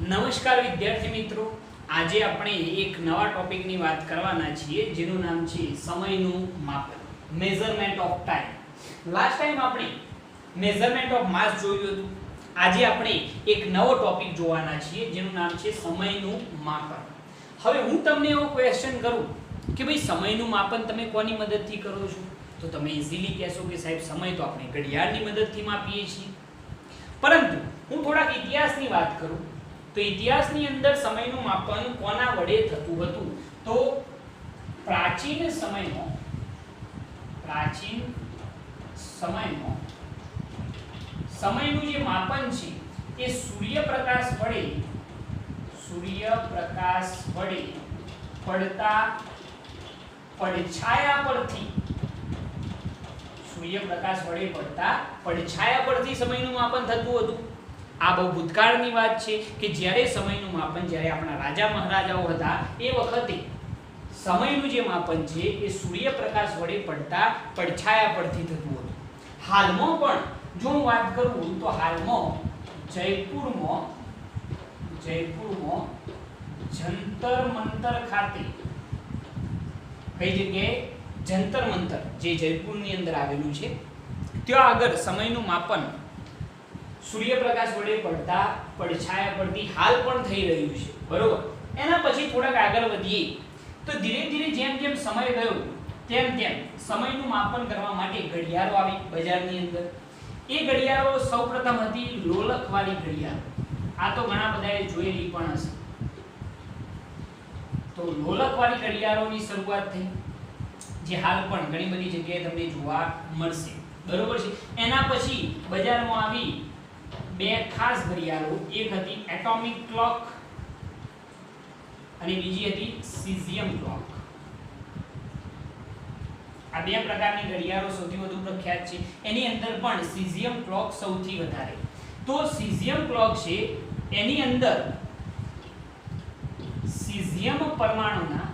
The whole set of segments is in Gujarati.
નમસ્કાર વિદ્યાર્થી મિત્રો, આજે આપણે એક નવા ટોપિકની વાત કરવાના છીએ જેનું નામ છે સમયનું માપન, measurement of time. Last time આપણે મેઝરમેન્ટ ઓફ માસ જોયું હતું. આજે આપણે એક નવો ટોપિક જોવાના છીએ જેનું નામ છે સમયનું માપન. હવે હું તમને એવો ક્વેશ્ચન કરું કે ભાઈ સમયનું માપન તમે કોની મદદથી કરો છો, તો તમે ઈઝીલી કહેશો કે સાહેબ સમય તો આપણે ઘડિયાળની મદદથી માપીએ છીએ. પરંતુ હું થોડાક ઇતિહાસની વાત કરું તો ઇતિહાસની અંદર સમયનું માપન કોના વડે થતું હતું, તો પ્રાચીન સમયમાં સમયનું જે માપન છે એ સૂર્યપ્રકાશ વડે પડતા પડછાયા પરથી સમયનું માપન થતું હતું. આ બહુ ભૂતકાળની વાત છે કે જ્યારે સમયનું માપન, જ્યારે આપણા રાજા મહારાજાઓ હતા એ વખતે સમયનું જે માપન છે એ સૂર્યપ્રકાશ વડે પડતા પડછાયા પરથી થતું હતું. હાલમાં પણ જો હું વાત કરું તો હાલમાં જયપુરમાં જંતર મંતર ખાતે, કઈ જગ્યાએ? જંતર મંતર, જે જયપુરની અંદર આવેલું છે, ત્યાં આગળ સમયનું માપન સૂર્યપ્રકાશ વડે પડતા પડછાયા પરથી હાલ પણ થઈ રહ્યું છે, બરોબર. એના પછી થોડાક આગળ વધીએ તો ધીરે ધીરે જેમ જેમ સમય ગયો તેમ તેમ સમયનું માપન કરવા માટે ઘડિયાળો આવી બજારની અંદર. એ ઘડિયાળો સૌપ્રથમ હતી લોલકવાળી ઘડિયાળ. આ તો ઘણા બધાએ જોયેલી પણ હશે. તો લોલકવાળી ઘડિયાળોની શરૂઆત થઈ, જે હાલ પણ ઘણી બધી જગ્યાએ તમને જોવા મળશે, બરોબર છે. એના પછી બજારમાં આવી બે ખાસ ઘડિયાળો, એક હતી એટોમિક ક્લોક અને બીજી હતી સીઝિયમ ક્લોક. આ બે પ્રકારની ઘડિયાળો સૌથી વધુ પ્રખ્યાત છે. એની અંદર પણ સીઝિયમ ક્લોક સૌથી વધારે. તો સીઝિયમ ક્લોક છે એની અંદર સીઝિયમ પરમાણુના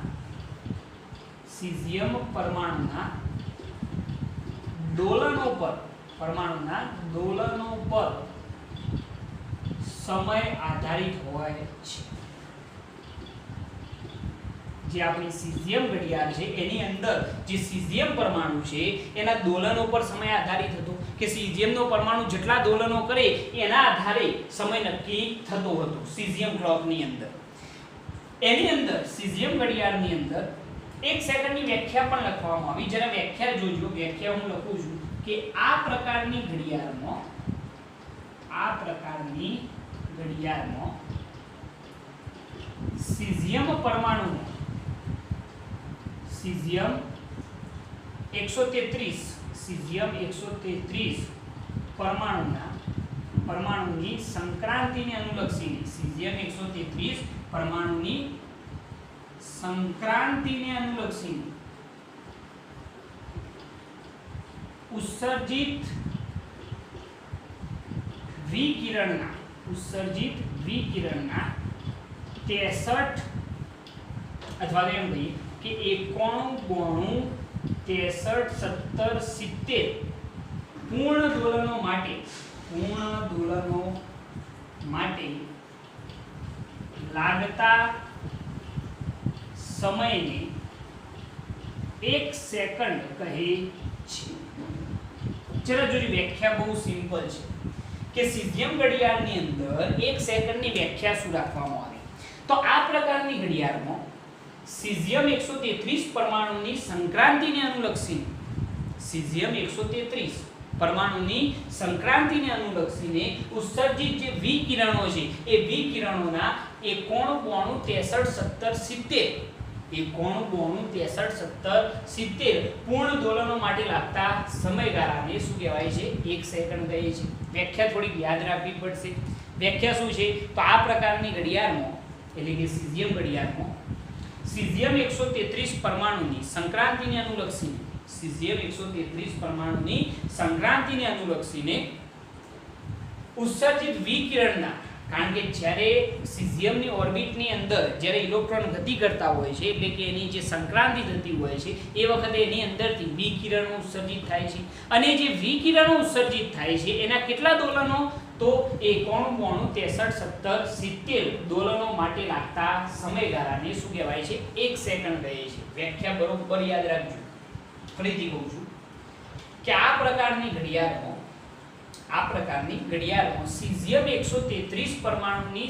દોલનો પર સમય આધારિત હોય છે. જે આપણી સીઝિયમ ઘડિયાળ છે એની અંદર જે સીઝિયમ પરમાણુ છે એના દોલનો પર સમય આધારિત હતો, કે સીઝિયમનો પરમાણુ જેટલા દોલનો કરે એના આધારે સમય નક્કી થતો હતો સીઝિયમ ક્લોકની અંદર. એની અંદર સીઝિયમ ઘડિયાળની અંદર 1 સેકન્ડની વ્યાખ્યા પણ લખવામાં આવી. જરા વ્યાખ્યા જોજો. વ્યાખ્યા હું લખું છું કે આ પ્રકારની ઘડિયાળમાં સીઝિયમ પરમાણુ સીઝિયમ 133 પરમાણુની સંક્રાંતિને અનુલક્ષીને સીઝિયમ 133 પરમાણુની સંક્રાંતિને અનુલક્ષીને ઉત્સર્જિત વિકિરણના 63 અથવા એમ કહીએ કે 91 92 63 70 પૂર્ણ દોલનો માટે લાગતા સમયને 1 સેકન્ડ કહે છે. જરા જોજો, વ્યાખ્યા બહુ સિમ્પલ છે કે સીઝિયમ ઘડિયાળની અંદર 1 સેકન્ડની વ્યાખ્યા શું રાખવામાં આવી, તો આ પ્રકારની ઘડિયાળમાં સીઝિયમ 133 પરમાણુની સંક્રાંતિને અનુલક્ષીને ઉત્સર્જિત જે વિકિરણો છે એ વિકિરણોના 91 પૂર્ણ દોલનો માટે લાગતા સમયગાળાને શું કહેવાય છે? 1 સેકન્ડ કહે છે. વ્યાખ્યા થોડીક યાદ રાખવી પડશે. વ્યાખ્યા શું છે? તો આ પ્રકારની ઘડિયાળમાં, એટલે કે સીઝિયમ ઘડિયાળમાં સીઝિયમ 133 પરમાણુની સંક્રાંતિને અનુલક્ષીને ઉત્સર્જિત વિકિરણના, કારણ કે જ્યારે સીઝિયમની ઓર્બિટની અંદર જ્યારે ઇલેક્ટ્રોન ગતિ કરતા હોય છે, એટલે કે એની જે સંક્રાંતિ થતી હોય છે એ વખતે એની અંદરથી વિકિરણો ઉત્સર્જિત થાય છે. અને જે વિકિરણો ઉત્સર્જિત થાય છે એના કેટલા દોલનો? તો 91, 93, 17, 70 દોલનો માટે લાગતા સમયગાળાને શું કહેવાય છે? 1 સેકન્ડ કહે છે. વ્યાખ્યા બરોબર યાદ રાખજો. ફરીથી કહું છું કે આ પ્રકારની ઘડિયાળમાં સીઝિયમ 133 પરમાણુની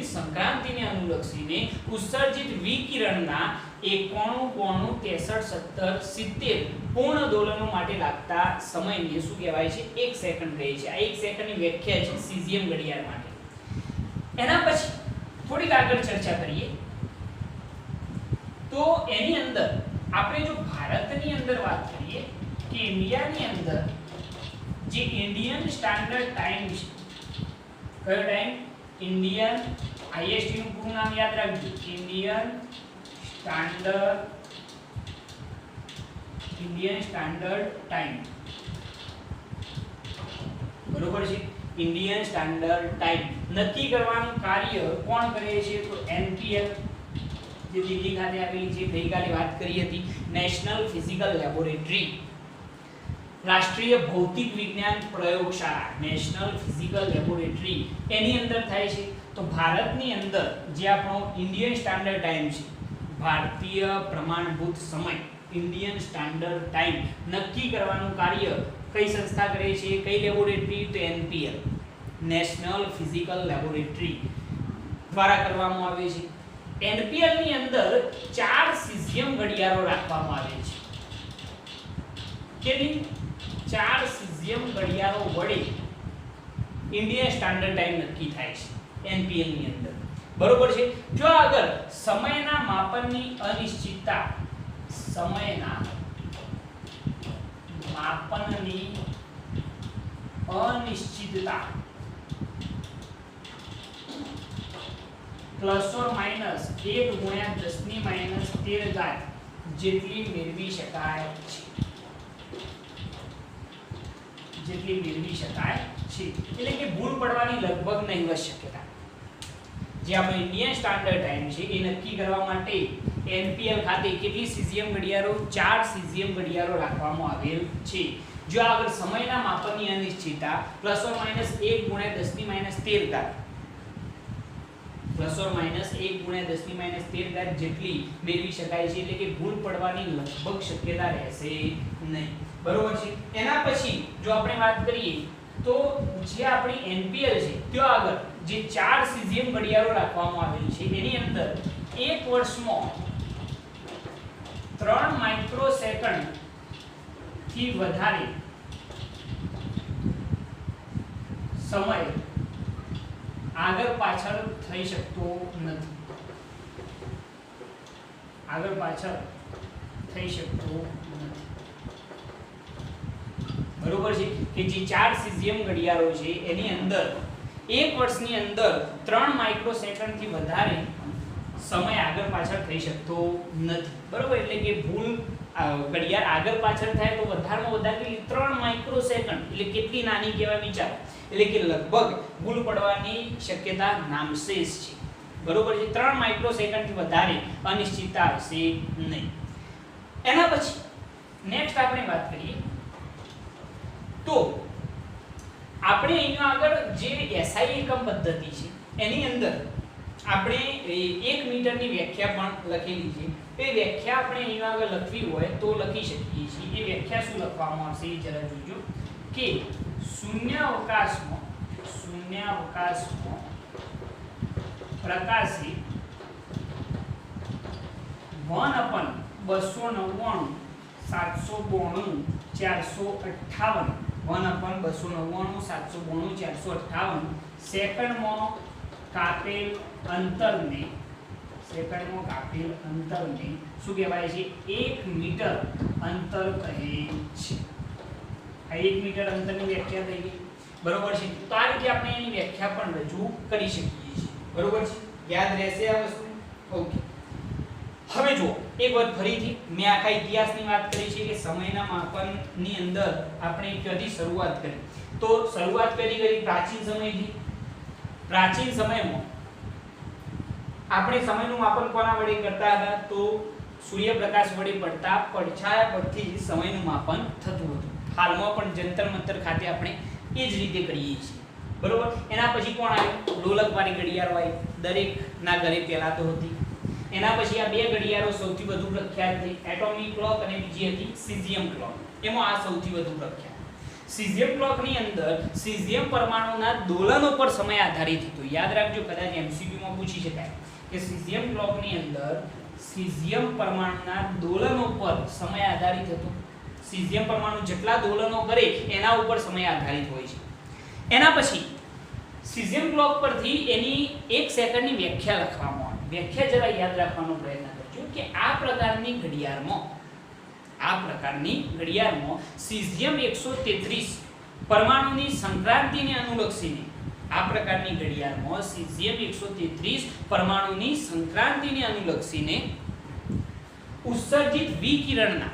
સંક્રાંતિને અનુલક્ષીને ઉત્સર્જિત વિકિરણના 91, 93, 17, 70 પૂર્ણ દોલનો માટે લાગતા સમયને શું કહેવાય છે? 1 સેકન્ડ કહે છે. આ 1 સેકન્ડની વ્યાખ્યા છે સીઝિયમ ઘડિયાળ માટે. એના પછી થોડીક આગળ ચર્ચા કરીએ તો એની અંદર આપણે જો ભારતની અંદર વાત કરીએ કે ઇન્ડિયાની અંદર જે ઇન્ડિયન સ્ટાન્ડર્ડ ટાઈમ છે, કયો ટાઈમ? ઇન્ડિયન આઈએસટી નું પૂરું નામ યાદ રાખજો. Indian standard time. બરોબર છે? ઇન્ડિયન સ્ટાન્ડર્ડ ટાઈમ નક્કી કરવાનું કાર્ય કોણ કરે છે? તો એનપીએલ, જે દિલ્હી ખાતે આવેલી છે, ગઈકાલે વાત કરી હતી, નેશનલ ફિઝિકલ લેબોરેટરી, રાષ્ટ્રીય ભૌતિક વિજ્ઞાન પ્રયોગશાળા, નેશનલ ફિઝિકલ લેબોરેટરી એની અંદર થાય છે. તો ભારતની અંદર જે આપણો ઇન્ડિયન સ્ટાન્ડર્ડ ટાઈમ છે, ભારતીય પ્રમાણભૂત સમય, ઇન્ડિયન સ્ટાન્ડર્ડ ટાઈમ નક્કી કરવાનું કાર્ય કઈ સંસ્થા કરે છે? કઈ લેબોરેટરી? તો એનપીએલ, નેશનલ ફિઝિકલ લેબોરેટરી દ્વારા કરવામાં આવે છે. એનપીએલ ની અંદર 4 સીઝિયમ ઘડિયાળો રાખવામાં આવે છે. કેટલી? 4 સીઝિયમ ઘડિયાળો વડે ઇન્ડિયન સ્ટાન્ડર્ડ ટાઈમ નક્કી થાય છે એનપીએલ ની અંદર. બરોબર છે? જો આગળ સમયના માપનની અનિશ્ચિતતા, પ્લસ ઓર માઈનસ 1 ગુણ્યા 10⁻13 જેટલી મેળવી શકાય છે. એટલે કે ભૂલ પડવાની લગભગ નહિવત શક્યતા. જે આપણો ઇન્ડિયન સ્ટાન્ડર્ડ ટાઈમ છે એ નક્કી કરવા માટે એનપીએલ ખાતે કેટલી સીઝિયમ ઘડિયાળો? 4 સીઝિયમ ઘડિયાળો રાખવામાં આવેલ છે. જો આગળ સમયના માપનની અનિશ્ચિતતા પ્લસ ઓર માઈનસ 1 ગુણ્યા 10⁻13 પ્લસ ઓર માઈનસ 1 ગુણ્યા 10⁻13 જેટલી મેળવી શકાય છે. એટલે કે ભૂલ પડવાની લગભગ શક્યતા રહેશે નહીં. બરોબર છે? એના પછી જો આપણે વાત કરીએ તો જે આપણી એનપીએલ છે ત્યાં આગળ જે 4 સીઝિયમ ઘડિયાળો રાખવામાં આવેલી છે એની અંદર 1 વર્ષમાં 3 માઇક્રોસેકન્ડ થી વધારે સમય આગળ પાછળ થઈ શકતો નથી. બરોબર છે? કે જે 4 સીઝિયમ ઘડિયાળો છે એની અંદર 1 વર્ષની અંદર 3 માઇક્રોસેકન્ડ થી વધારે સમય આગળ પાછળ થઈ શકતો નથી. બરોબર? એટલે કે ભૂલ ઘડિયાળ આગળ પાછળ થાય તો વધારેમાં વધારે 3 માઇક્રોસેકન્ડ એટલે કેટલી નાની કહેવાય વિચાર. એટલે કે લગભગ ભૂલ પડવાની શક્યતા નામશેષ છે. બરોબર છે? 3 માઇક્રોસેકન્ડ થી વધારે અનિશ્ચિતતા હશે નહીં. એના પછી નેક્સ્ટ આપણે વાત કરીએ તો આપણે અહીંયા આગળ જે એસઆઈ એકમ પદ્ધતિ છે એની અંદર આપણે 1 મીટરની વ્યાખ્યા પણ લખેલી છે. એ વ્યાખ્યા આપણે અહીંયા આગળ લખવી હોય તો લખી શકીએ છીએ. એ વ્યાખ્યા શું લખવામાં આવશે એ જરા જોજો કે શૂન્યાવકાશમાં પ્રકાશિત 1/299 792 458 1/299 792 458 સેકન્ડમાં કાપેલ અંતરને શું કહેવાય છે? 1 મીટર અંતર કહે છે. આ 1 મીટર અંતરની વ્યાખ્યા થઈ ગઈ. બરોબર છે? તો આ રીતે આપણે એની વ્યાખ્યા પણ રજૂ કરી શકીએ છીએ. બરોબર છે? યાદ રહેશે આ વસ્તુ? ઓકે. હવે જો એક વાત ફરીથી મેં આખા ઇતિહાસની વાત કરી છે કે સમયના માપનની અંદર આપણે ક્યાંથી શરૂઆત કરી. તો શરૂઆત કરી પ્રાચીન સમયથી. પ્રાચીન સમયમાં આપણે સમયનું માપન કોના વડે કરતા હતા? તો સૂર્યપ્રકાશ વડે પડતા પડછાયા પરથી જ સમયનું માપન થતું હતું. હાલમાં પણ જંતર મંતર ખાતે આપણે એ જ રીતે કરીએ છીએ. બરોબર. એના પછી કોણ આવ્યું? લોલકવાળી ઘડિયાળો આવી. દરેકના ઘરે પહેલા તો હતી. એના પછી આ બે ઘડિયાળો સૌથી વધુ પ્રખ્યાત થઈ, એટોમિક ક્લોક અને બીજી હતી સીઝિયમ ક્લોક. એમાં આ સૌથી વધુ પ્રખ્યાત. સીઝિયમ ક્લોકની અંદર સીઝિયમ પરમાણુના દોલનો પર સમય આધારિત હતો. યાદ રાખજો, કદાચ MCQ માં પૂછી શકાય કે સીઝિયમ ક્લોકની અંદર સીઝિયમ પરમાણુના દોલનો પર સમય આધારિત હતો. સીઝિયમ પરમાણુ જેટલા દોલનો કરે એના ઉપર સમય આધારિત હોય છે. એના પછી સીઝિયમ ક્લોક પરથી એની 1 સેકન્ડની વ્યાખ્યા લખવામાં આવી. વ્યાખ્યા જરા યાદ રાખવાનો પ્રયત્ન કરજો કે આ પ્રકારની ઘડિયાળમાં સીઝિયમ 133 પરમાણુની સંક્રાંતિને અનુલક્ષીને આ પ્રકારની ઘડિયાળમાં સીઝિયમ 133 પરમાણુની સંક્રાંતિને અનુલક્ષીને ઉત્સર્જિત વિકિરણના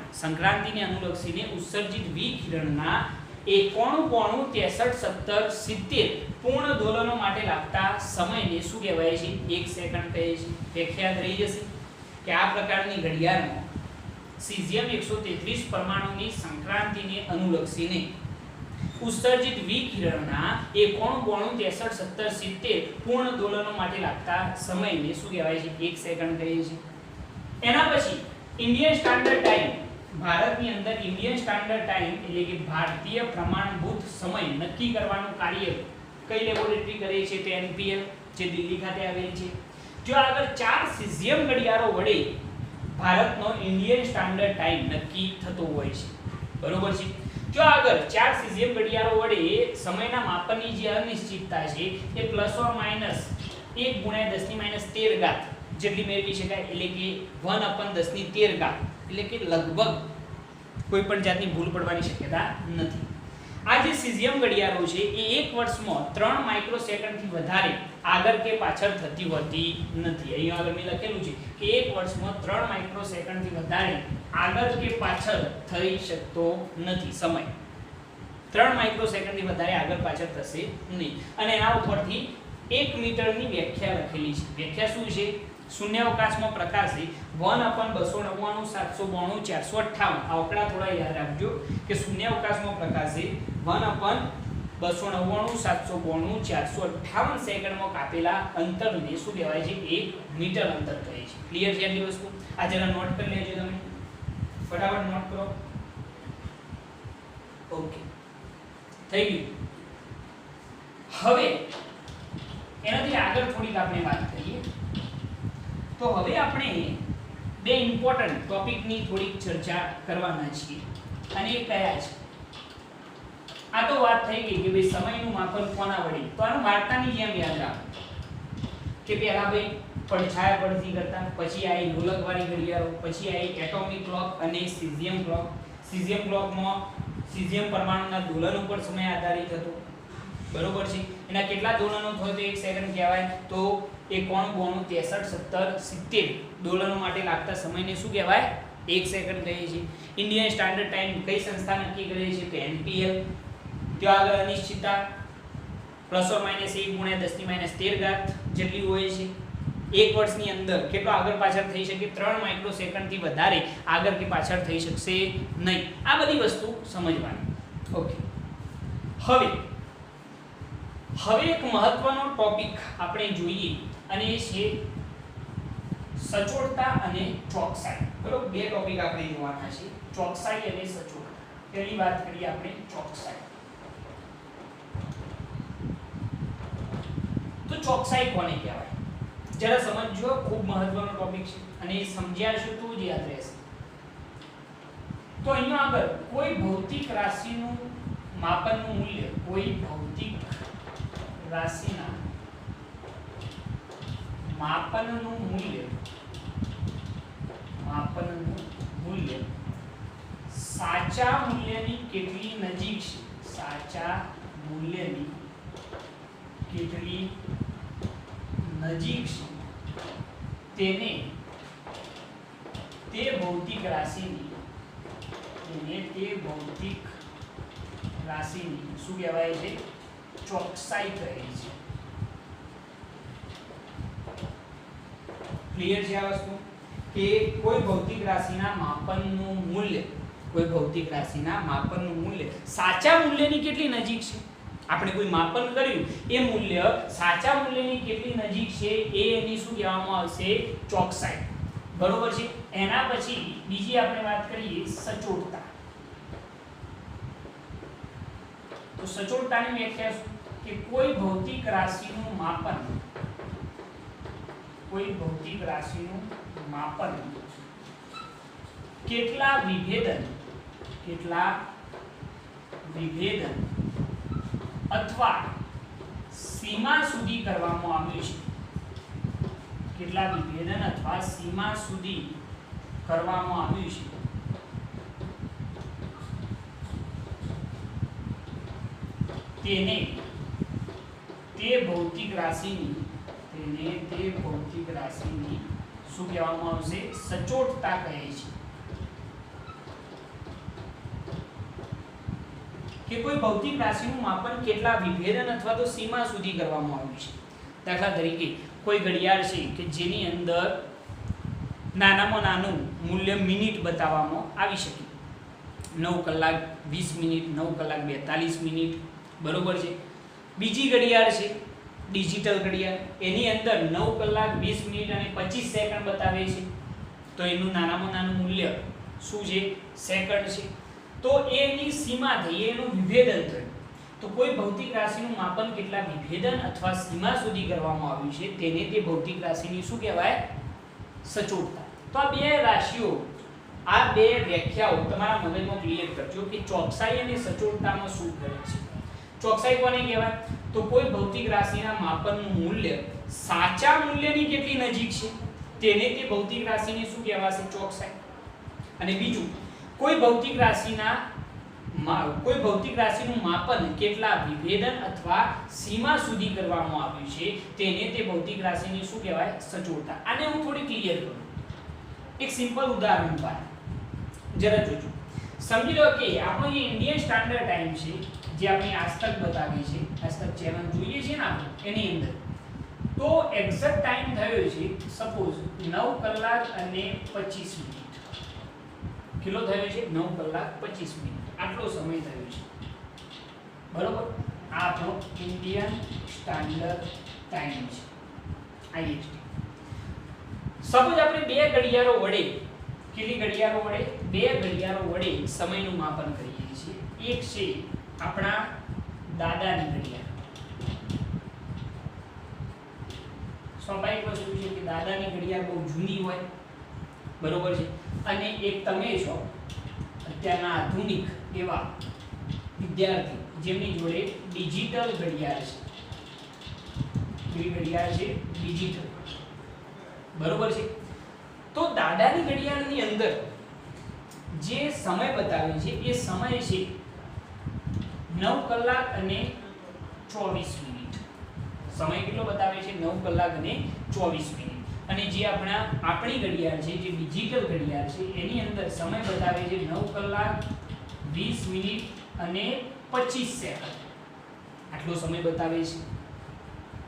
વિકિરણના 91 63 70 પૂર્ણ દોલનો માટે લાગતા સમયને શું કહેવાય છે? 1 સેકન્ડ કહે છે. વ્યાખ્યા રહી જશે કે આ પ્રકારની ઘડિયાળમાં સીઝિયમ 133 પરમાણુની સંક્રાંતિને અનુલક્ષીને ઉત્સર્જિત વિકિરણના 91 63 70 પૂર્ણ દોલનો માટે લાગતા સમયને શું કહેવાય છે? 1 સેકન્ડ કહે છે. એના પછી ઇન્ડિયન સ્ટાન્ડર્ડ ટાઈમ, ભારતની અંદર ઇન્ડિયન સ્ટાન્ડર્ડ ટાઈમ એટલે કે ભારતીય પ્રમાણભૂત સમય નક્કી કરવાનું કાર્ય કઈ લેબોરેટરી કરે છે? તે NPL જે દિલ્હી ખાતે આવેલી છે. જો આગળ 4 સીઝિયમ ઘડિયાળો વડે ભારતનો ઇન્ડિયન સ્ટાન્ડર્ડ ટાઈમ નક્કી થતો હોય છે. બરોબર છે. જો આગળ 4 સીઝિયમ ઘડિયાળો વડે સમયના માપનની જે અનિશ્ચિતતા છે એ +or - 1 × 10⁻13 જેટલી મેળવી શકાય, એટલે કે 1/10⁻13 એટલે કે લગભગ કોઈ પણ જાતની ભૂલ પડવાની શક્યતા નથી. આ જે સીઝિયમ ઘડિયાળો છે એ 1 વર્ષમાં 3 માઇક્રોસેકન્ડથી વધારે આગળ કે પાછળ થતી હોતી નથી. અહીંયા આગળ મેં લખેલું છે કે 1 વર્ષમાં 3 માઇક્રોસેકન્ડથી વધારે આગળ કે પાછળ થઈ શકતો નથી સમય. 3 માઇક્રોસેકન્ડથી વધારે આગળ પાછળ થશે નહીં. અને એના ઉપરથી 1 મીટરની વ્યાખ્યા લખેલી છે. વ્યાખ્યા શું છે? શૂન્યાવકાશમાં પ્રકાશે 1/299 792 458. આ આંકડા થોડા યાદ રાખજો કે શૂન્યાવકાશમાં પ્રકાશે 1/299 792 458 સેકન્ડમાં કાપેલા અંતરને શું કહેવાય છે? 1 મીટર અંતર કહે છે. ક્લિયર છે આટલી વસ્તુ? આ જરા નોટ કરી લેજો તમે. ફટાફટ નોટ કરો. ઓકે, થઈ ગયું. હવે એનાથી આગળ થોડીક આપણે વાત કરીએ. તો હવે આપણે બે ઇમ્પોર્ટન્ટ ટોપિકની થોડીક ચર્ચા કરવાના છીએ. અને એ કયા છે? આ તો વાત થઈ ગઈ કે ભાઈ સમયનું માપન કોના વડે. તો આનું વાર્તાની જેમ યાદ રાખો કે પહેલા ભાઈ પડછાયા પરથી કરતા, પછી આવી લોલકવાળી ઘડિયાળો, પછી આવી એટોમિક ક્લોક અને સીઝિયમ ક્લોક. સીઝિયમ ક્લોકમાં સીઝિયમ પરમાણુના દોલન ઉપર સમય આધારિત હતો. બરોબર છે. એના કેટલા દોલનો થાય તો 1 સેકન્ડ કહેવાય? તો 91 63 70 70 દોલનો માટે લાગતા સમયને શું કહેવાય? 1 સેકન્ડ કહીએ છીએ. ઇન્ડિયન સ્ટાન્ડર્ડ ટાઈમ કઈ સંસ્થા નક્કી કરે છે? તો NPL. ત્યાં આગળ અનિશ્ચિતતા +or - 1 × 10⁻13 જેટલી હોય છે. 1 વર્ષની અંદર કેટલો આગળ પાછળ થઈ શકે? 3 માઇક્રોસેકન્ડથી વધારે આગળ કે પાછળ થઈ શકશે નહીં. આ બધી વસ્તુ સમજવાની. ઓકે, હવે એક મહત્વનો ટોપિક આપણે જોઈએ અને એ છે સચોટતા અને ચોકસાઈ. બરોબર, બે ટોપિક આપણે જોવાના છે, ચોકસાઈ અને સચોટતા. પહેલી વાત કરીએ આપણે ચોકસાઈ. તો ચોકસાઈ કોને કહેવાય? જરા સમજજો, ખૂબ મહત્વનો ટોપિક છે અને એ સમજ્યા છો તો જ યાદ રહેશે. તો અહીંયા આગળ કોઈ ભૌતિક રાશિનું માપનનું મૂલ્ય, કોઈ ભૌતિક રાશિના માપનનું મૂલ્ય સાચા મૂલ્યની કેટલી નજીક છે, સાચા મૂલ્યની કેટલી નજીક છે તેને તે ભૌતિક રાશિની શું કહેવાય છે? ચોકસાઈ કહે છે. ક્લિયર છે આ વસ્તુ? કે કોઈ ભૌતિક રાશિના માપનનું મૂલ્ય સાચા મૂલ્યની કેટલી નજીક છે, આપણે કોઈ માપન કર્યું એ મૂલ્ય સાચા મૂલ્યની કેટલી નજીક છે એ એની શું કહેવામાં આવશે, ચોકસાઈ. બરોબર છે. એના પછી બીજી આપણે વાત કરીએ સચોટતા. તો સચોટતાની વ્યાખ્યા શું કે કોઈ ભૌતિક રાશિનું માપન કેટલા વિભેદન અથવા સીમા સુધી કરવામાં આવ્યું છે. કેટલા વિભેદન અથવા સીમા સુધી કરવામાં આવ્યું છે તે ભૌતિક રાશિની શું કહેવામાં આવશે, સચોટતા કહે છે. કે કોઈ ભૌતિક રાશિનું માપન કેટલા વિભેદન અથવા તો સીમા સુધી કરવામાં આવ્યું છે. દાખલા તરીકે કોઈ ઘડિયાળ છે કે જેની અંદર નાનામાં નાનું મૂલ્ય મિનિટ બતાવવામાં આવી શકે, 9 કલાક 20 મિનિટ, 9 કલાક 42 મિનિટ. બરોબર છે. બીજી ઘડિયાળ છે ડિજિટલ ઘડિયાળ, એની અંદર 9 કલાક 20 મિનિટ અને 25 સેકન્ડ બતાવે છે. તો એનું નાનામાં નાનું મૂલ્ય શું છે, સેકન્ડ છે. તો એની સીમા થઈ, એનું વિભેદન થયું. તો કોઈ ભૌતિક રાશિનું માપન કેટલા વિભેદન અથવા સીમા સુધી કરવામાં આવ્યું છે તેને તે ભૌતિક રાશિની શું કહેવાય, સચોટતા. તો આ બે રાશિઓ, આ બે વ્યાખ્યાઓ તમારા મગજમાં ક્લિયર કરજો કે ચોકસાઈ અને સચોટતામાં શું ફરક છે. ચોકસાઈ કોને કહેવાય, તો કોઈ ભૌતિક રાશિના માપનનું મૂલ્ય સાચા મૂલ્યની કેટલી નજીક છે તેને તે ભૌતિક રાશિની શું કહેવાશે, ચોકસાઈ. અને બીજું, કોઈ ભૌતિક રાશિનું માપન કેટલા વિભેદન અથવા સીમા સુધી કરવામાં આવ્યું છે તેને તે ભૌતિક રાશિની શું કહેવાય, સચોટતા. આને હું થોડી ક્લિયર કરું એક સિમ્પલ ઉદાહરણ દ્વારા. જરા જોજો. સમજી લો કે આપણો જે ઇન્ડિયન સ્ટાન્ડર્ડ ટાઈમ છે, જે આપણે આજ તક બતાવી છે, આજ તક ચેનલ જોઈએ છે ને આપણે, એની અંદર તો એક્ઝેક્ટ ટાઈમ થયો છે સપોઝ 9 કલાક અને 25 મિનિટ. કેટલો થયો છે, 9 કલાક 25 મિનિટ. આટલો સમય થયો છે. બરોબર. આ આપણો ઇન્ડિયન સ્ટાન્ડર્ડ ટાઈમ છે, IST. સપોઝ આપણે બે ઘડિયાળો વડે, કેટલી ઘડિયાળો વડે, બે ઘડિયાળો વડે સમયનું માપન કરીએ છીએ. એક છે આપણા દાદાની ઘડિયાળ. સ્વાભાવિક વસ્તુ છે કે દાદાની ઘડિયાળ બહુ જૂની હોય, બરોબર છે. અને એક તમે છો અત્યારના આધુનિક એવા વિદ્યાર્થી જેમની જોડે ડિજિટલ ઘડિયાળ છે. કેવી ઘડિયાળ છે, ડિજિટલ. બરોબર છે. તો દાદાની ઘડિયાળની અંદર જે સમય બતાવે છે એ સમય છે 9 કલાક અને 24 મિનિટ. સમય કેટલો બતાવે છે, 9 કલાક અને 24 મિનિટ. અને જે આપણી ઘડિયાળ છે, જે ડિજિટલ ઘડિયાળ છે, એની અંદર સમય બતાવે છે 9 કલાક 20 મિનિટ અને 25 સેકન્ડ. આટલો સમય બતાવે છે.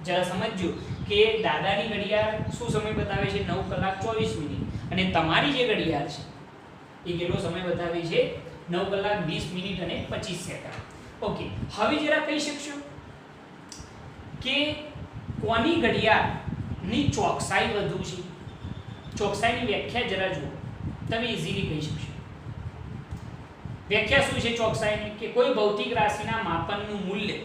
જરા સમજજો કે દાદાની ઘડિયાળ શું સમય બતાવે છે, 9 કલાક 24 મિનિટ. અને તમારી જે ઘડિયાળ છે એ કેટલો સમય બતાવે છે, 9 કલાક 20 મિનિટ અને 25 સેકન્ડ. ઓકે. હવે જરા કહી શકશો કે કોની ઘડિયાળની ચોકસાઈ વધુ છે? ચોકસાઈની વ્યાખ્યા જરા જુઓ, તમે ઈઝીલી કહી શકશો. વ્યાખ્યા શું છે ચોકસાઈની? કે કોઈ ભૌતિક રાશિના માપનનું મૂલ્ય,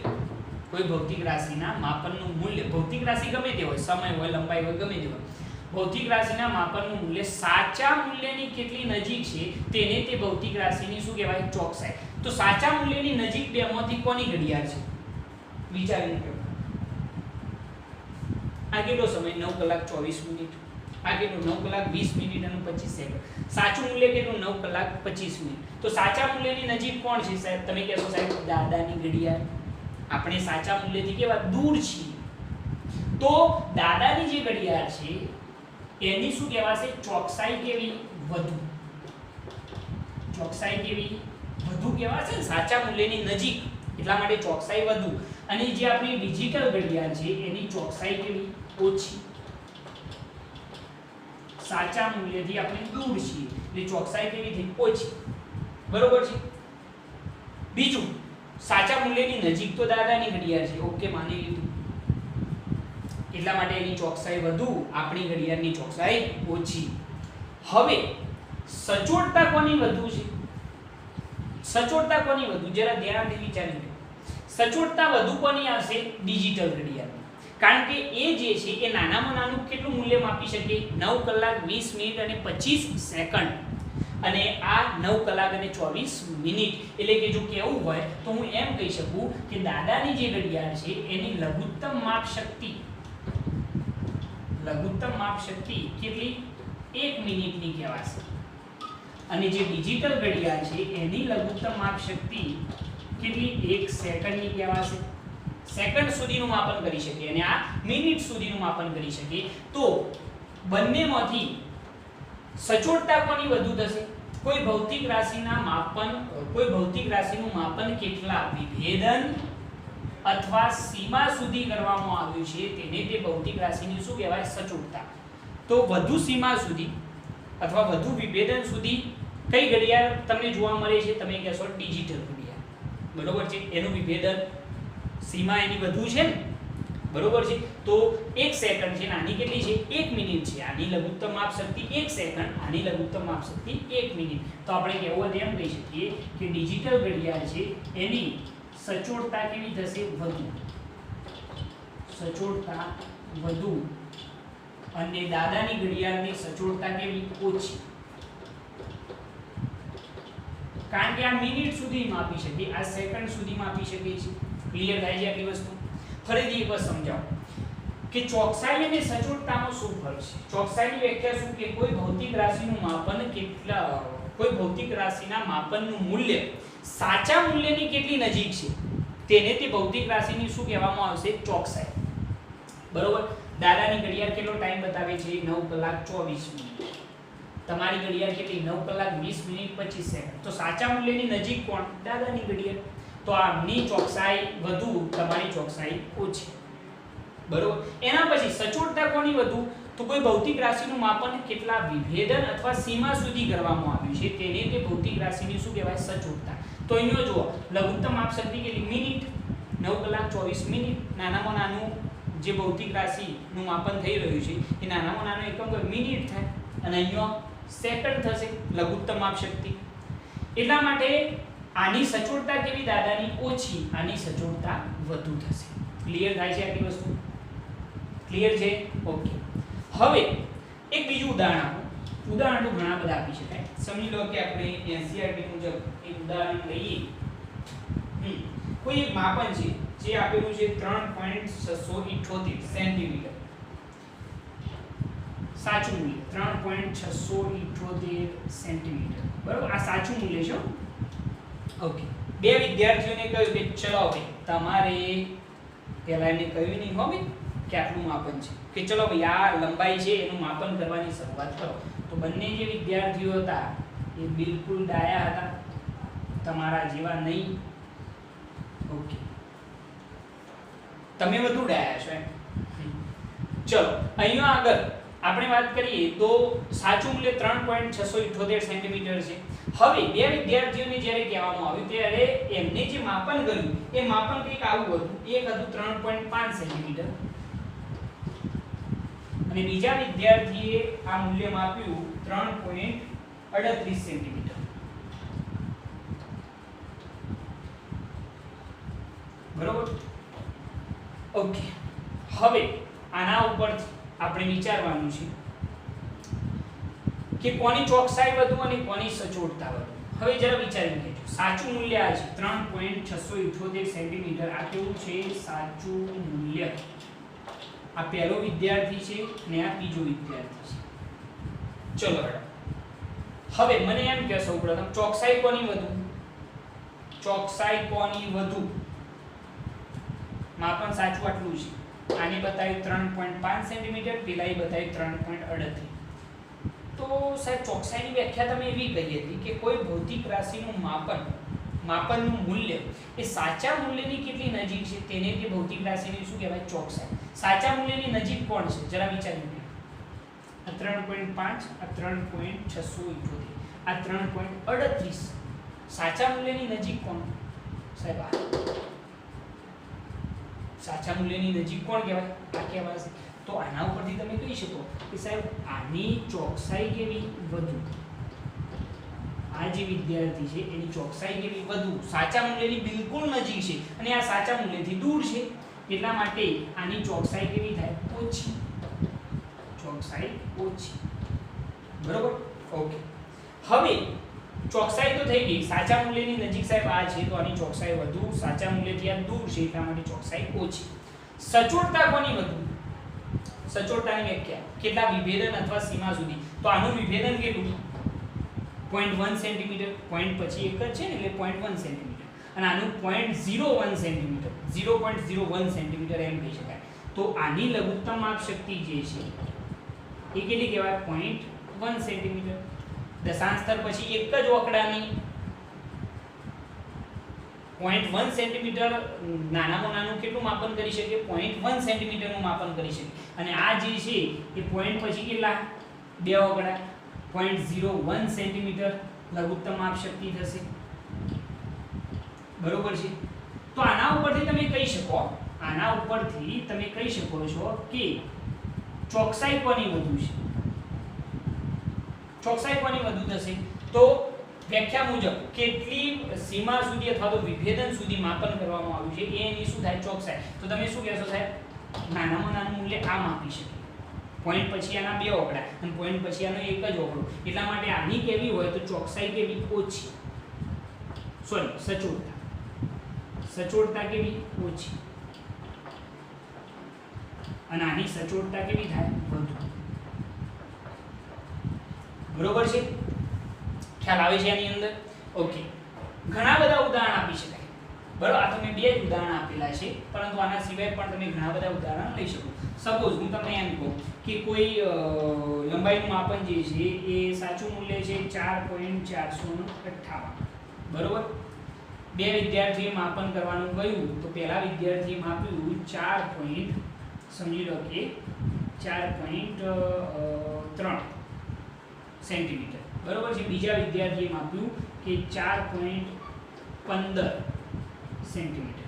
ભૌતિક રાશિ ગમે તે હોય, સમય હોય, લંબાઈ હોય, ગમે તે હોય, ભૌતિક રાશિના માપનનું મૂલ્ય સાચા મૂલ્યની કેટલી નજીક છે તેને તે ભૌતિક રાશિની શું કહેવાય, ચોકસાઈ. તો સાચા મૂલ્યની નજીક બેમાંથી કોની ઘડિયાળ છે? વિચારીને કહો. આ કેટલો સમય, 9 કલાક 24 મિનિટ. આ કેટલું, 9 કલાક 20 મિનિટ અને 25 સેકન્ડ. સાચું મૂલ્ય કેટલું, 9 કલાક 25 મિનિટ. તો સાચા મૂલ્યની નજીક કોણ છે સાહેબ? તમે કહેશો સાહેબ દાદાની ઘડિયાળ. આપણે સાચા મૂલ્યથી કેવા દૂર છીએ. તો દાદાની જે ઘડિયાળ છે એની શું કહેવાશે, ચોકસાઈ કેવી, વધુ. ચોકસાઈ કેવી, વધુ કહેવાશે ને, સાચા મૂલ્યની નજીક, એટલા માટે ચોકસાઈ વધુ. અને જે આપણી ડિજિટલ ઘડિયાળ છે એની ચોકસાઈ કેવી, ઓછી. સાચા મૂલ્યથી આપણે દૂર છીએ એટલે ચોકસાઈ કેવી થઈ ઓછી બરોબર છે બીજું સાચા મૂલ્યની નજીક તો દાદાની ઘડિયાળ છે ઓકે માની લીધું એટલા માટે એની ચોકસાઈ વધુ આપણી ઘડિયાળની ચોકસાઈ ઓછી હવે સચોટતા કોની વધુ છે સચોટતા કોની વધુ જરા ધ્યાનથી વિચારી લો સચોટતા વધુ કોની આવશે ડિજિટલ ઘડિયાળ કારણ કે એ જે છે એ નાનામાં નાનું કેટલું મૂલ્ય માપી શકે 9 કલાક 20 મિનિટ અને 25 સેકન્ડ અને આ 9 કલાક અને 24 મિનિટ એટલે કે જો કેવું હોય તો હું એમ કહી શકું કે દાદાની જે ઘડિયાળ છે એની લઘુત્તમ માપ શક્તિ કેટલી 1 મિનિટની કહેવાશે અને જે ડિજિટલ ઘડિયાળ છે એની લઘુત્તમ માપ શક્તિ કેટલી 1 સેકન્ડની કહેવાશે સેકન્ડ સુધીનું માપન કરી શકે અને આ મિનિટ સુધીનું માપન કરી શકે તો બંનેમાંથી સચોટતા કોની વધુ થશે કોઈ ભૌતિક રાશિનું માપન કેટલા વિભેદન અથવા સીમા સુધી કરવામાં આવ્યું છે તેને તે ભૌતિક રાશિની શું કહેવાય સચોટતા તો વધુ સીમા સુધી અથવા વધુ વિભેદન સુધી કઈ ઘડિયાળ તમને જોવા મળે છે તમે કહેશો ડિજિટલ ઘડિયાળ બરોબર છે એનું વિભેદન સીમા એની વધુ છે ને બરોબર છે તો 1 સેકન્ડ છે આની કેટલી છે 1 મિનિટ છે આની લઘુત્તમ માપ શક્તિ 1 સેકન્ડ આની લઘુત્તમ માપ શક્તિ 1 મિનિટ તો આપણે કહેવું એમ કહી શકીએ કે ડિજિટલ ઘડિયાળ છે એની સચોટતા કેવી થશે વધુ અને દાદાની ઘડિયાળની સચોટતા કેવી ઓછી કારણ કે આ મિનિટ સુધી માપી શકે આ સેકન્ડ સુધી માપી શકે છે ક્લિયર થાય છે આટલી વસ્તુ ફરીથી એકવાર સમજાવો કે ચોકસાઈ અને સચોટતાનો શું ફરક છે ચોકસાઈની વ્યાખ્યા શું કે કોઈ ભૌતિક રાશિના માપનનું મૂલ્ય સાચા મૂલ્યની કેટલી નજીક છે તેને તે ભૌતિક રાશિની શું કહેવામાં આવશે ચોકસાઈ બરોબર દાદાની ઘડિયાળ કેટલો ટાઈમ બતાવે છે 9 કલાક 24 મિનિટ તમારી ઘડિયાળ કેટલી 9 કલાક 20 મિનિટ 25 સેકન્ડ તો સાચા મૂલ્યની નજીક કોણ દાદાની ઘડિયાળ તો આમની ચોકસાઈ વધુ તમારી ચોકસાઈ ઓછી બરોબર એના પછી સચોટતા કોની વધુ તો કોઈ ભૌતિક રાશિનું માપન કેટલા વિભેદન અથવા સીમા સુધી કરવામાં આવ્યું છે તેને તે ભૌતિક રાશિની શું કહેવાય સચોટતા તો અહીંયા જુઓ લઘુત્તમ માપ શક્તિ કેટલી મિનિટ 9 કલાક 24 મિનિટ નાનામાં નાનું જે ભૌતિક રાશિનું માપન થઈ રહ્યું છે એ નાનામાં નાનો એકમ મિનિટ થાય અને અહીંયા સેકન્ડ થશે લઘુત્તમ માપ શક્તિ એટલા માટે આની સચોટતા કેવી દાદાની ઓછી આની સચોટતા વધુ થશે ક્લિયર થાય છે આટલી વસ્તુ ક્લિયર છે ઓકે હવે એક બીજું ઉદાહરણ આપો ઉદાહરણ તો ઘણા બધા આપી શકાય સમજી લો કે આપણે એનસીઆરટી મુજબ એક ઉદાહરણ લઈએ કોઈ એક માપન છે જે આપેલું છે 3.678 સેન્ટીમીટર સાચું મૂલ્ય 3.678 સેન્ટીમીટર બરાબર આ સાચું મૂલ્ય છે ઓકે બે વિદ્યાર્થીઓને કહ્યું કે ચલો ભાઈ તમારે પહેલા એને કહ્યું નહીં હો ભાઈ કે આટલું માપન છે કે ચલો ભાઈ આ લંબાઈ છે એનું માપન કરવાની શરૂઆત કરો તો બંને જે વિદ્યાર્થીઓ હતા એ બિલકુલ ડાયા હતા તમારા જેવા નહીં ઓકે તમે વધુ ડાયા છો એમ ચલો અહીંયા આગળ આપણે વાત કરીએ તો સાચું મૂલ્ય 3.678 સેન્ટીમીટર છે હવે બે વિદ્યાર્થીઓને જ્યારે કહેવામાં આવ્યું ત્યારે એમને જે માપન કર્યું એ માપન કંઈક આવું હતું એક હતું 3.5 સેન્ટીમીટર અને બીજા વિદ્યાર્થીએ આ મૂલ્ય માપ્યું 3.38 સેન્ટીમીટર બરોબર ઓકે હવે આના ઉપરથી આપણે વિચારવાનું છે કે કોની ચોકસાઈ વધુ અને કોની સચોટતા વધુ હવે જરા વિચારીને કહેજો સાચું મૂલ્ય આ છે 3.678 સેન્ટીમીટર આ કેવું છે સાચું મૂલ્ય આ પહેલો વિદ્યાર્થી છે અને આ બીજો વિદ્યાર્થી છે ચલો હવે મને એમ કહો સૌપ્રથમ ચોકસાઈ કોની વધુ માપન સાચું આટલું છે આને બતાવ્યું 3.5 સેન્ટીમીટર પેલાએ બતાવ્યું 3.38 તો સાહેબ ચોકસાઈની વ્યાખ્યા તમે એવી કહી હતી કે કોઈ ભૌતિક રાશિનું માપનનું મૂલ્ય એ સાચા મૂલ્યની કેટલી નજીક છે તેને તે ભૌતિક રાશિની શું કહેવાય ચોકસાઈ સાચા મૂલ્યની નજીક કોણ છે જરા વિચારી લો આ 3.5, આ 3.678, આ 3.38. સાચા મૂલ્યની નજીક કોણ સાહેબ? આ સાચા મૂલ્યની નજીક કોણ કહેવાય? આ કહેવાય. તો આના ઉપરથી તમે કહી શકો કે સાહેબ આની ચોકસાઈ કેવી? વધુ. આ જે વિદ્યાર્થી છે એની ચોકસાઈ કેવી? વધુ. સાચા મૂલ્યની બિલકુલ નજીક છે અને આ સાચા મૂલ્યથી દૂર છે, એટલા માટે આની ચોકસાઈ કેવી થાય? ઓછી. ચોકસાઈ ઓછી. બરોબર? ઓકે. હવે ચોકસાઈ તો થઈ ગઈ. સાચા મૂલ્યની નજીક સાહેબ આ છે તો આની ચોકસાઈ વધુ, સાચા મૂલ્યથી આ દૂર છે એટલા માટે ચોકસાઈ ઓછી. સચોટતા કોની વધુ? સચોટતાની વ્યાખ્યા કેટલા વિભેદન અથવા સીમા સુધી? તો આનું વિભેદન કેટલું? 0.1 સેન્ટીમીટર. પોઈન્ટ પછી એક જ છે ને એટલે 0.1 સેન્ટીમીટર. અને આનું 0.01 સેન્ટીમીટર, 0.01 સેન્ટીમીટર એમ કહી શકાય. તો આની લઘુત્તમ માપ શક્તિ જે છે એ કેટલી કહેવાય? 0.1 સેન્ટીમીટર. દશાંશ સ્તર પછી એક જ ઓકડાની 0.1 સેન્ટીમીટર નાનામાં નાનું કેટલું માપન કરી શકે? 0.1 સેન્ટીમીટરનું માપન કરી શકે. અને આ જે છે એ પોઈન્ટ પછી કેટલા? બે ઓકડા 0.01 સેન્ટીમીટર લઘુત્તમ માપ શક્તિ થશે. બરોબર છે? તો આના ઉપરથી તમે કહી શકો છો કે ચોકસાઈ કોની વધુ છે? ચોકસાઈ કોની વધુ થશે? તો વ્યાખ્યા મુજબ કેટલી સીમા સુધી અથવા તો વિભેદન સુધી માપન કરવામાં આવ્યું છે એની શું થાય? ચોકસાઈ. તો તમે શું કહેશો સાહેબ? નાનામાં નાનું મૂલ્ય આ માપી શકે. પોઈન્ટ પછી આના બે ઓકડા અને પોઈન્ટ પછી આનો એક જ ઓકડો. એટલા માટે આની કેવી હોય તો ચોકસાઈ કેવી? ઓછી. સોરી, સચોટતા. સચોટતા કેવી? ઓછી. અને આની સચોટતા કેવી થાય? વધુ. બરોબર છે? ખ્યાલ આવે છે આની અંદર? ઓકે. ઘણા બધા ઉદાહરણ આપી શકાય. બરોબર? આ તમે બે જ ઉદાહરણ આપેલા છે, પરંતુ આના સિવાય પણ તમે ઘણા બધા ઉદાહરણ લઈ શકો. સપોઝ હું તમને એમ કહું કે કોઈ લંબાઈનું માપન જે છે એ સાચું મૂલ્ય છે 4.458. બરોબર? બે વિદ્યાર્થીએ માપન કરવાનું કહ્યું તો પહેલા વિદ્યાર્થીએ માપ્યું 4. સમજી લો કે 4.3 સેન્ટીમીટર. બરોબર છે? બીજા વિદ્યાર્થીએ માપ્યું કે 4.15 સેન્ટીમીટર.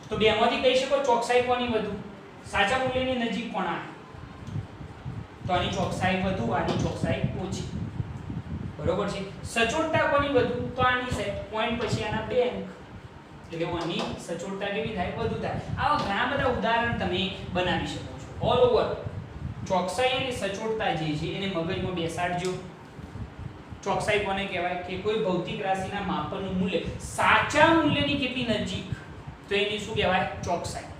તો બેમાંથી કહી શકો ચોકસાઈ કોની વધુ? સાચા મૂલ્યની નજીક કોણ આવે? તો આની ચોકસાઈ વધુ, આની ચોકસાઈ ઓછી. બરોબર છે? સચોટતા કોની વધુ? તો આની છે. પોઈન્ટ પછી આના બે અંક એટલે આની સચોટતા કેવી થાય? વધુ થાય. આવા ઘણા બધા ઉદાહરણ તમે બનાવી શકો છો. ઓલ ઓવર ચોકસાઈ અને સચોટતા જે છે એને મગજમાં બેસાડજો. ચોકસાઈ કોને કહેવાય? કે કોઈ ભૌતિક રાશિના માપનનું મૂલ્ય સાચા મૂલ્યની કેટલી નજીક, તો એની શું કહેવાય? ચોકસાઈ.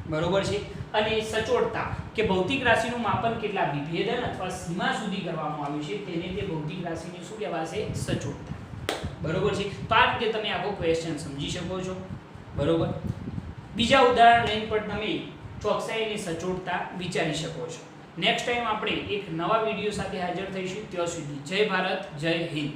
બરોબર છે? અને સચોટતા કે ભૌતિક રાશિનું માપન કેટલા વિભેદન અથવા સીમા સુધી કરવામાં આવ્યું છે તેને તે ભૌતિક રાશિની શું કહેવાશે? સચોટતા. બરોબર છે? તો આ રીતે તમે આખો ક્વેશ્ચન સમજી શકો છો. બરોબર? બીજા ઉદાહરણ લઈને પણ તમે ચોકસાઈ અને સચોટતા વિચારી શકો છો. નેક્સ્ટ ટાઈમ આપણે એક નવા વિડિયો સાથે હાજર થઈશું. ત્યાં સુધી જય ભારત, જય હિન્દ.